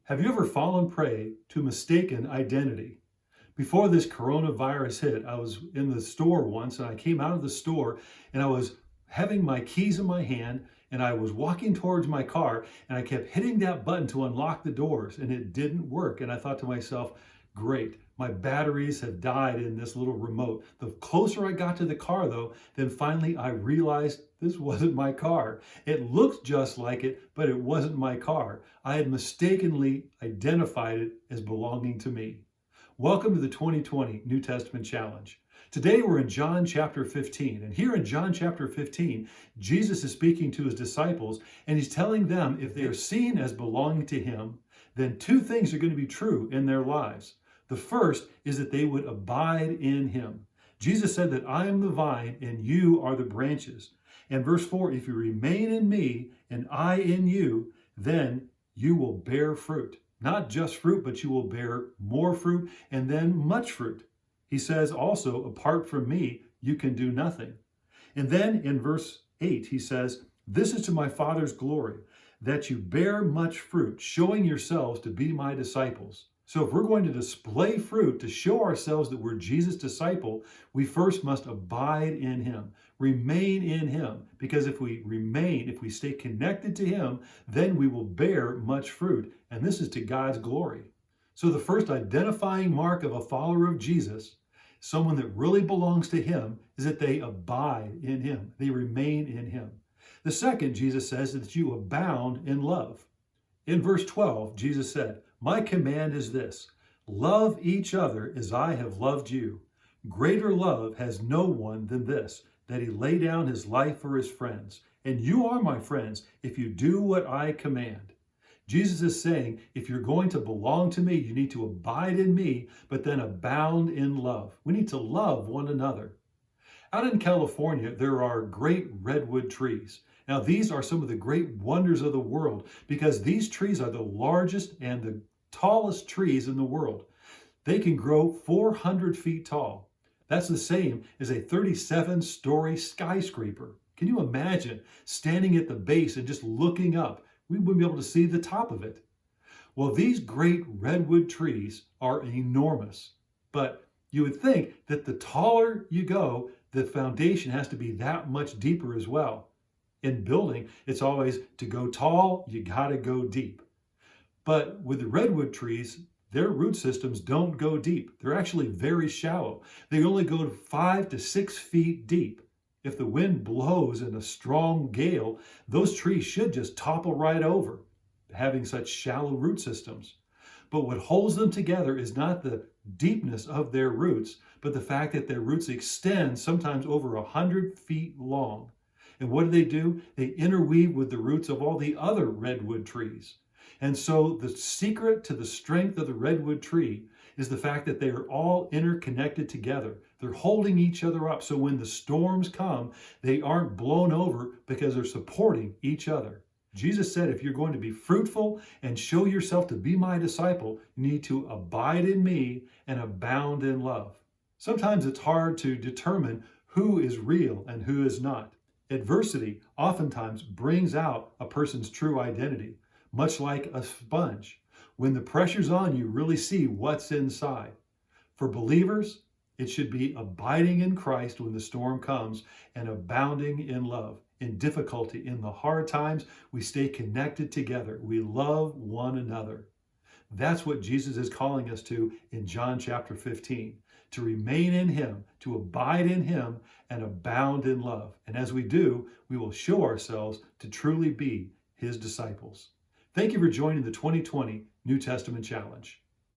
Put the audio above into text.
Have you ever fallen prey to mistaken identity? Before this coronavirus hit, I was in the store once and I came out of the store and I was having my keys in my hand and I was walking towards my car and I kept hitting that button to unlock the doors and it didn't work. And I thought to myself, great, my batteries have died in this little remote. The closer I got to the car though, then finally I realized this wasn't my car. It looked just like it, but it wasn't my car. I had mistakenly identified it as belonging to me. Welcome to the 2020 New Testament Challenge. Today we're in John chapter 15, and here in John chapter 15, Jesus is speaking to his disciples, and he's telling them if they are seen as belonging to him, then two things are going to be true in their lives. The first is that they would abide in him. Jesus said that I am the vine and you are the branches. And verse 4, if you remain in me and I in you, then you will bear fruit. Not just fruit, but you will bear more fruit and then much fruit. He says also, apart from me, you can do nothing. And then in verse 8, he says, this is to my Father's glory, that you bear much fruit, showing yourselves to be my disciples. So if we're going to display fruit to show ourselves that we're Jesus' disciple, we first must abide in him, remain in him. Because if we remain, if we stay connected to him, then we will bear much fruit. And this is to God's glory. So the first identifying mark of a follower of Jesus, someone that really belongs to him, is that they abide in him. They remain in him. The second, Jesus says, is that you abound in love. In verse 12, Jesus said, my command is this, love each other as I have loved you. Greater love has no one than this, that he lay down his life for his friends. And you are my friends if you do what I command. Jesus is saying, if you're going to belong to me, you need to abide in me, but then abound in love. We need to love one another. Out in California, there are great redwood trees. Now, these are some of the great wonders of the world because these trees are the largest and the tallest trees in the world. They can grow 400 feet tall. That's the same as a 37-story skyscraper. Can you imagine standing at the base and just looking up? We wouldn't be able to see the top of it. Well, these great redwood trees are enormous, but you would think that the taller you go, the foundation has to be that much deeper as well. In building, it's always to go tall, you gotta go deep. But with the redwood trees, their root systems don't go deep. They're actually very shallow. They only go to 5 to 6 feet deep. If the wind blows in a strong gale, those trees should just topple right over, having such shallow root systems. But what holds them together is not the deepness of their roots, but the fact that their roots extend sometimes over 100 feet long. And what do? They interweave with the roots of all the other redwood trees. And so the secret to the strength of the redwood tree is the fact that they are all interconnected together. They're holding each other up. So when the storms come, they aren't blown over because they're supporting each other. Jesus said, if you're going to be fruitful and show yourself to be my disciple, you need to abide in me and abound in love. Sometimes it's hard to determine who is real and who is not. Adversity oftentimes brings out a person's true identity, much like a sponge. When the pressure's on, you really see what's inside. For believers, it should be abiding in Christ when the storm comes and abounding in love. In difficulty, in the hard times, we stay connected together. We love one another. That's what Jesus is calling us to in John chapter 15, to remain in him, to abide in him, and abound in love. And as we do, we will show ourselves to truly be his disciples. Thank you for joining the 2020 New Testament Challenge.